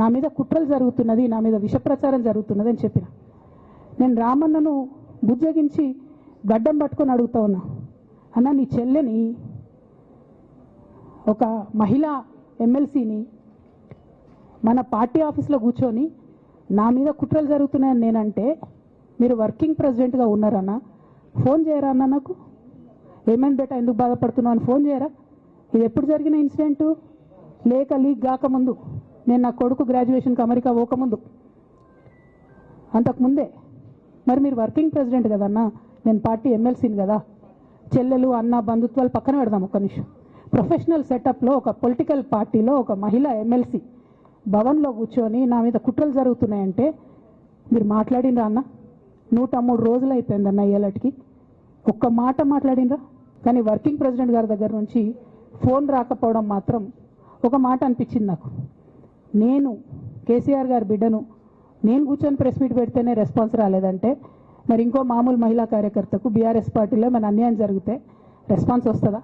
నా మీద కుట్రలు జరుగుతున్నది, నా మీద విషప్రచారం జరుగుతున్నది అని చెప్పిన. నేను రామన్నను బుజ్జగించి గడ్డం పట్టుకొని అడుగుతా ఉన్నా, అన్న నీ చెల్లెని, ఒక మహిళా ఎమ్మెల్సీని మన పార్టీ ఆఫీస్లో కూర్చొని నా మీద కుట్రలు జరుగుతున్నాయని నేనంటే మీరు వర్కింగ్ ప్రెసిడెంట్గా ఉన్నారన్న, ఫోన్ చేయరా అన్న, నాకు ఏమైంది బేటా, ఎందుకు బాధపడుతున్నావు అని ఫోన్ చేయరా? ఇది ఎప్పుడు జరిగిన ఇన్సిడెంటు? లేక లీక్ కాకముందు, నేను నా కొడుకు గ్రాడ్యుయేషన్కి అమెరికా పోకముందు, అంతకుముందే. మరి మీరు వర్కింగ్ ప్రెసిడెంట్ కదన్నా, నేను పార్టీ ఎమ్మెల్సీని కదా. చెల్లెలు అన్న బంధుత్వాలు పక్కన పెడదాం ఒక్క నిమిషం. ప్రొఫెషనల్ సెటప్లో ఒక పొలిటికల్ పార్టీలో ఒక మహిళా ఎమ్మెల్సీ భవన్లో కూర్చొని నా మీద కుట్రలు జరుగుతున్నాయంటే మీరు మాట్లాడినరా అన్న? 103 రోజులు అయిపోయిందన్న ఇయ్యాలటికి, ఒక్క మాట మాట్లాడినరా? కానీ వర్కింగ్ ప్రెసిడెంట్ గారి దగ్గర నుంచి ఫోన్ రాకపోవడం మాత్రం ఒక మాట అనిపించింది నాకు. నేను కేసీఆర్ గారి బిడ్డను, నేను కూర్చొని ప్రెస్ మీట్ పెడితేనే రెస్పాన్స్ రాలేదంటే మరి ఇంకో మామూలు మహిళా కార్యకర్తకు బీఆర్ఎస్ పార్టీలో మన అన్యాయం జరిగితే రెస్పాన్స్ వస్తుందా?